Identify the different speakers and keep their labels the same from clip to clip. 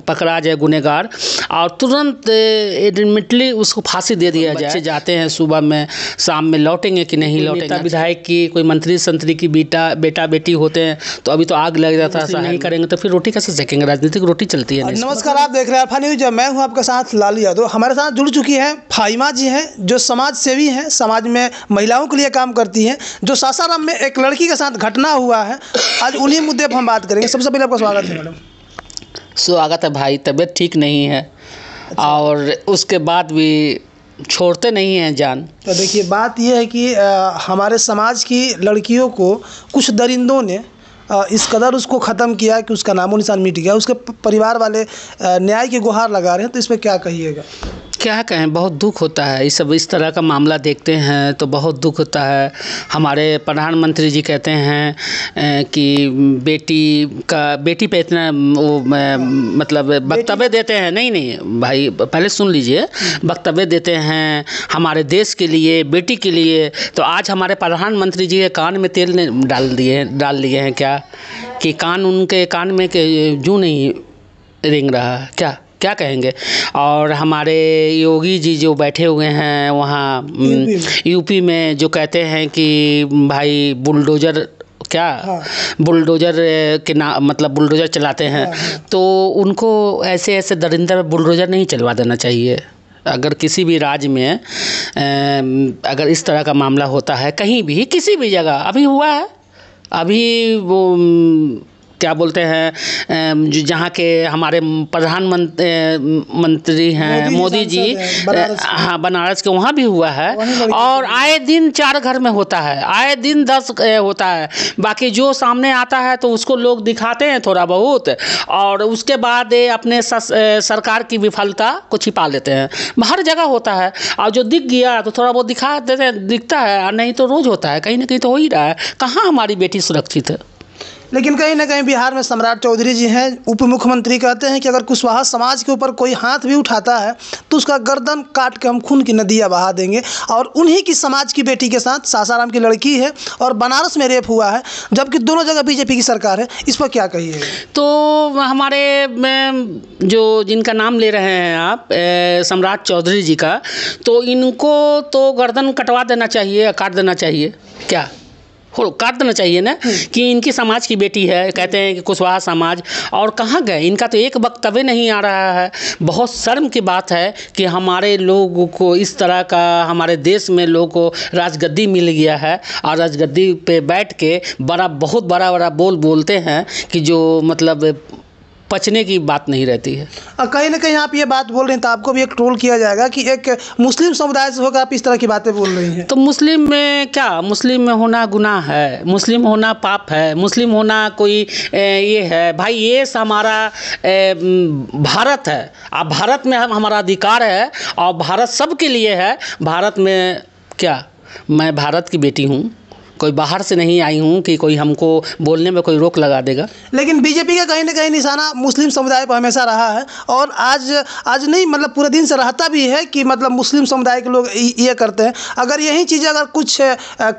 Speaker 1: पकड़ा जाए गुनहगार और तुरंत इमीडिएटली उसको फांसी दे दिया जाए। बच्चे जाते हैं सुबह में, शाम में लौटेंगे कि नहीं लौटेंगे। नेता विधायक की, कोई मंत्री संतरी की बेटा बेटी होते हैं तो अभी तो आग लग जाता है, नहीं करेंगे तो फिर रोटी कैसे सेकेंगे? राजनीतिक रोटी चलती है।
Speaker 2: नमस्कार, आप देख रहे हैं अल्फा न्यूज। मैं हूं आपके साथ लालू यादव। हमारे साथ जुड़ चुकी हैं फाहिमा जी हैं, जो समाज सेवी हैं, समाज में महिलाओं के लिए काम करती हैं। जो सासाराम में एक लड़की के साथ घटना हुआ है, आज उन्हीं मुद्दे पर हम बात करेंगे। सबसे पहले आपका स्वागत है मैडम।
Speaker 1: स्वागत है भाई। तबीयत ठीक नहीं है। अच्छा। और उसके बाद भी छोड़ते नहीं हैं जान।
Speaker 2: तो देखिए, बात यह है कि हमारे समाज की लड़कियों को कुछ दरिंदों ने इस कदर उसको ख़त्म किया कि उसका नामो निशान मिट गया। उसके परिवार वाले न्याय की गुहार लगा रहे हैं, तो इस पर क्या कहिएगा?
Speaker 1: क्या कहें, बहुत दुख होता है। इस तरह का मामला देखते हैं तो बहुत दुख होता है। हमारे प्रधानमंत्री जी कहते हैं कि बेटी पे इतना वो मतलब वक्तव्य देते हैं। नहीं भाई, पहले सुन लीजिए। वक्तव्य देते हैं हमारे देश के लिए, बेटी के लिए। तो आज हमारे प्रधानमंत्री जी के कान में तेल डाल लिए हैं क्या, कि कान उनके कान में जूं नहीं रेंग रहा? क्या कहेंगे? और हमारे योगी जी जो बैठे हुए हैं वहाँ यूपी में, जो कहते हैं कि भाई बुलडोज़र बुलडोज़र के नाम मतलब बुलडोज़र चलाते हैं। तो उनको ऐसे दरिंदर बुलडोज़र नहीं चलवा देना चाहिए। अगर किसी भी राज्य में अगर इस तरह का मामला होता है, कहीं भी किसी भी जगह, अभी हुआ है, अभी वो क्या बोलते हैं, जहाँ के हमारे प्रधानमंत्री हैं मोदी जी, हाँ, बनारस के, वहाँ भी हुआ है। और आए दिन 4 घर में होता है, आए दिन 10 होता है। बाकी जो सामने आता है तो उसको लोग दिखाते हैं थोड़ा बहुत, और उसके बाद अपने सरकार की विफलता को छिपा लेते हैं। हर जगह होता है, और जो दिख गया तो थोड़ा बहुत दिखा देते हैं, दिखता है, और नहीं तो रोज़ होता है, कहीं ना कहीं तो हो ही रहा है। कहाँ हमारी बेटी सुरक्षित है?
Speaker 2: लेकिन कहीं ना कहीं बिहार में सम्राट चौधरी जी हैं, उप मुख्यमंत्री, कहते हैं कि अगर कुशवाहा समाज के ऊपर कोई हाथ भी उठाता है तो उसका गर्दन काट के हम खून की नदियाँ बहा देंगे। और उन्हीं की समाज की बेटी के साथ सासाराम की लड़की है और बनारस में रेप हुआ है, जबकि दोनों जगह बीजेपी की सरकार है। इस पर क्या कहिएगा?
Speaker 1: तो हमारे जो जिनका नाम ले रहे हैं आप, सम्राट चौधरी जी का, तो इनको तो गर्दन कटवा देना चाहिए, काट देना चाहिए। क्या काट देना चाहिए ना, कि इनकी समाज की बेटी है, कहते हैं कि कुशवाहा समाज। और कहाँ गए? इनका तो एक वक्तव्य नहीं आ रहा है। बहुत शर्म की बात है कि हमारे लोगों को इस तरह का, हमारे देश में लोगों को राजगद्दी मिल गया है, और राजगद्दी पे बैठ के बहुत बड़ा बोलते हैं कि जो मतलब पचने की बात नहीं रहती है।
Speaker 2: कहीं ना कहीं आप ये बात बोल रहे हैं तो आपको भी एक ट्रोल किया जाएगा कि एक मुस्लिम समुदाय से होकर आप इस तरह की बातें बोल रही हैं।
Speaker 1: तो मुस्लिम में क्या, मुस्लिम में होना गुनाह है, मुस्लिम होना पाप है, मुस्लिम होना कोई ये है? भाई, ये हमारा भारत है। अब भारत में हमारा अधिकार है, और भारत सबके लिए है। भारत में क्या, मैं भारत की बेटी हूँ, कोई बाहर से नहीं आई हूँ कि कोई हमको बोलने में कोई रोक लगा देगा।
Speaker 2: लेकिन बीजेपी का कहीं ना कहीं निशाना मुस्लिम समुदाय पर हमेशा रहा है, और आज नहीं, मतलब पूरे दिन से रहता भी है कि मतलब मुस्लिम समुदाय के लोग ये करते हैं। अगर यही चीज़ें अगर कुछ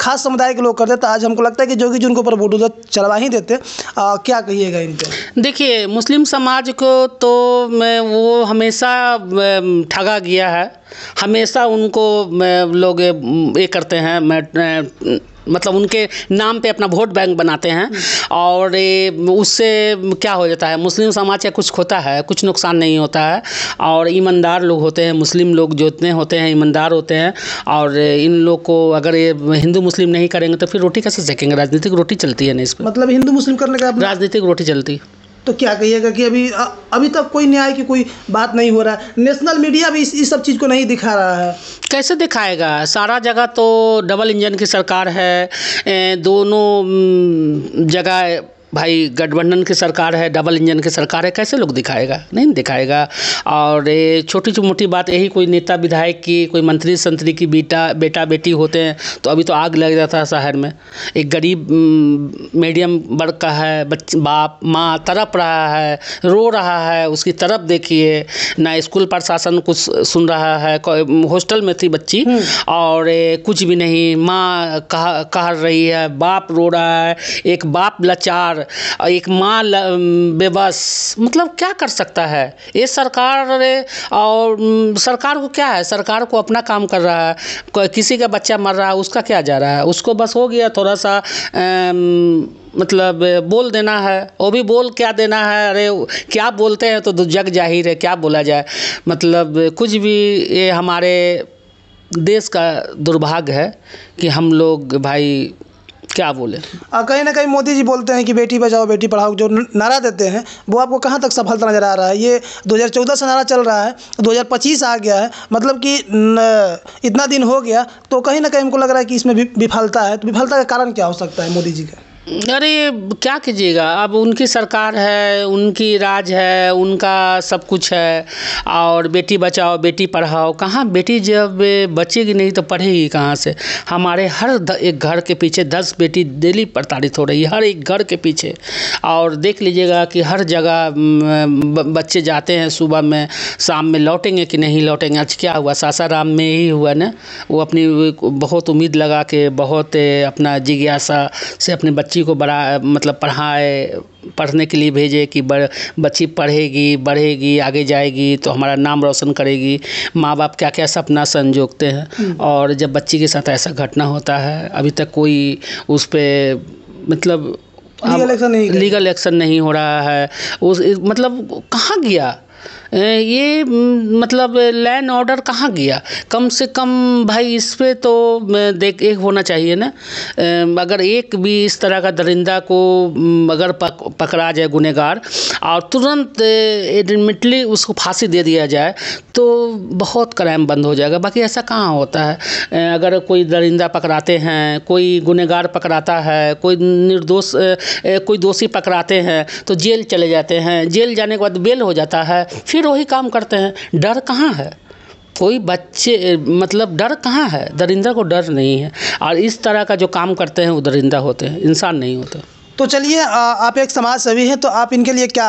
Speaker 2: खास समुदाय के लोग करते तो आज हमको लगता है कि जोगी जी उनके ऊपर बुलडोज़र चलवा ही देते। क्या कहिएगा इन पर?
Speaker 1: देखिए, मुस्लिम समाज को तो वो हमेशा ठगा गया है। हमेशा उनको लोग ये करते हैं, मतलब उनके नाम पे अपना वोट बैंक बनाते हैं, और उससे क्या हो जाता है, मुस्लिम समाज का कुछ खोता है, कुछ नुकसान नहीं होता है। और ईमानदार लोग होते हैं, मुस्लिम लोग जो इतने होते हैं ईमानदार होते हैं। और इन लोग को अगर ये हिंदू मुस्लिम नहीं करेंगे तो फिर रोटी कैसे सेकेंगे? राजनीतिक रोटी चलती है ना इस पर।
Speaker 2: मतलब हिंदू मुस्लिम करने का
Speaker 1: राजनीतिक रोटी चलती।
Speaker 2: तो क्या कहिएगा कि अभी तक कोई न्याय की कोई बात नहीं हो रहा है? नेशनल मीडिया भी इस सब चीज़ को नहीं दिखा रहा है।
Speaker 1: कैसे दिखाएगा? सारा जगह तो डबल इंजन की सरकार है। दोनों जगह भाई गठबंधन की सरकार है, डबल इंजन की सरकार है। कैसे लोग दिखाएगा? नहीं दिखाएगा। और ये छोटी मोटी बात, यही कोई नेता विधायक की, कोई मंत्री संतरी की बेटा बेटी होते हैं तो अभी तो आग लग जाता है शहर में। एक गरीब मीडियम वर्ग का है, बाप माँ तड़प रहा है, रो रहा है, उसकी तरफ देखिए ना। स्कूल प्रशासन कुछ सुन रहा है, हॉस्टल में थी बच्ची और कुछ भी नहीं, माँ कह रही है, बाप रो रहा है, एक बाप लाचार एक माँ बेबस, मतलब क्या कर सकता है ये सरकार। और सरकार को क्या है, सरकार को अपना काम कर रहा है। किसी का बच्चा मर रहा है, उसका क्या जा रहा है, उसको बस हो गया थोड़ा सा मतलब बोल देना है। वो भी बोल क्या देना है, अरे क्या बोलते हैं तो जग जाहिर है, क्या बोला जाए। मतलब कुछ भी, ये हमारे देश का दुर्भाग्य है कि हम लोग भाई क्या बोले।
Speaker 2: कहीं ना कहीं मोदी जी बोलते हैं कि बेटी बचाओ बेटी पढ़ाओ, जो नारा देते हैं वो आपको कहाँ तक सफलता नज़र आ रहा है? ये 2014 से नारा चल रहा है, 2025 आ गया है, मतलब कि इतना दिन हो गया, तो कहीं ना कहीं हमको लग रहा है कि इसमें विफलता है। तो विफलता का कारण क्या हो सकता है मोदी जी का?
Speaker 1: अरे क्या कीजिएगा, अब उनकी सरकार है, उनकी राज है, उनका सब कुछ है। और बेटी बचाओ बेटी पढ़ाओ, कहाँ बेटी जब बचेगी नहीं तो पढ़ेगी कहाँ से? हमारे हर एक घर के पीछे 10 बेटी डेली प्रताड़ित हो रही है, हर एक घर के पीछे। और देख लीजिएगा कि हर जगह बच्चे जाते हैं, सुबह में शाम में लौटेंगे कि नहीं लौटेंगे। आज क्या हुआ, सासाराम में ही हुआ ना, वो अपनी बहुत उम्मीद लगा के, बहुत अपना जिज्ञासा से अपने बच्चे को बड़ा मतलब पढ़ने के लिए भेजे कि बच्ची पढ़ेगी, बढ़ेगी, आगे जाएगी तो हमारा नाम रोशन करेगी। माँ बाप क्या क्या सपना संजोगते हैं, और जब बच्ची के साथ ऐसा घटना होता है, अभी तक कोई उस पर मतलब लीगल एक्शन नहीं हो रहा है। उस मतलब कहाँ गया ये, मतलब लैंड ऑर्डर कहाँ गया? कम से कम भाई इस पे तो देख एक होना चाहिए ना। अगर एक भी इस तरह का दरिंदा को अगर पकड़ा जाए गुनहगार, और तुरंत इमीडिएटली उसको फांसी दे दिया जाए तो बहुत क्राइम बंद हो जाएगा। बाकी ऐसा कहाँ होता है। अगर कोई दरिंदा पकड़ाते हैं, कोई गुनहगार पकड़ाता है, कोई निर्दोष कोई दोषी पकड़ाते हैं तो जेल चले जाते हैं, जेल जाने के बाद बेल हो जाता है, फिर वही काम करते हैं। डर कहाँ है? कोई बच्चे मतलब डर कहाँ है? दरिंदा को डर नहीं है, और इस तरह का जो काम करते हैं वो दरिंदा होते हैं, इंसान नहीं होते।
Speaker 2: तो चलिए, आप एक समाज सेवी हैं, तो आप इनके लिए क्या,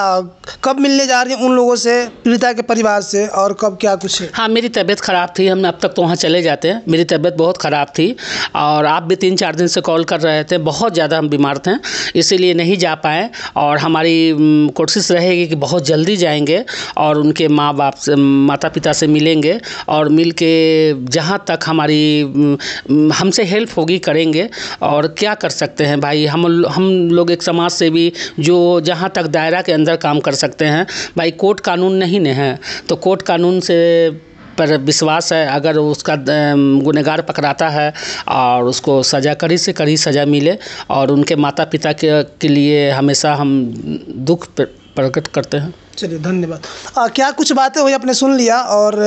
Speaker 2: कब मिलने जा रही हैं उन लोगों से, पीड़िता के परिवार से, और कब क्या कुछ है?
Speaker 1: हाँ, मेरी तबीयत ख़राब थी, हम अब तक तो वहाँ चले जाते हैं। मेरी तबीयत बहुत ख़राब थी, और आप भी 3-4 दिन से कॉल कर रहे थे, बहुत ज़्यादा हम बीमार थे, इसीलिए नहीं जा पाए। और हमारी कोशिश रहेगी कि बहुत जल्दी जाएंगे और उनके माँ बाप से, माता पिता से मिलेंगे, और मिल के जहाँ तक हमारी हमसे हेल्प होगी करेंगे। और क्या कर सकते हैं भाई, हम लोग एक समाज सेवी जो जहाँ तक दायरा के अंदर काम कर सकते हैं। भाई कोर्ट कानून नहीं न है, तो कोर्ट कानून से पर विश्वास है। अगर उसका गुनहगार पकड़ाता है और उसको सज़ा कड़ी से कड़ी सज़ा मिले, और उनके माता पिता के लिए हमेशा हम दुख प्रकट करते हैं।
Speaker 2: चलिए, धन्यवाद। क्या कुछ बातें हुई आपने सुन लिया, और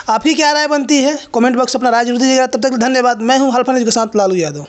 Speaker 2: आप ही क्या राय बनती है कमेंट बॉक्स अपना राय जरूर दीजिएगा। तब तक धन्यवाद। मैं हूँ हल्फा न्यूज़ के साथ लालू यादव।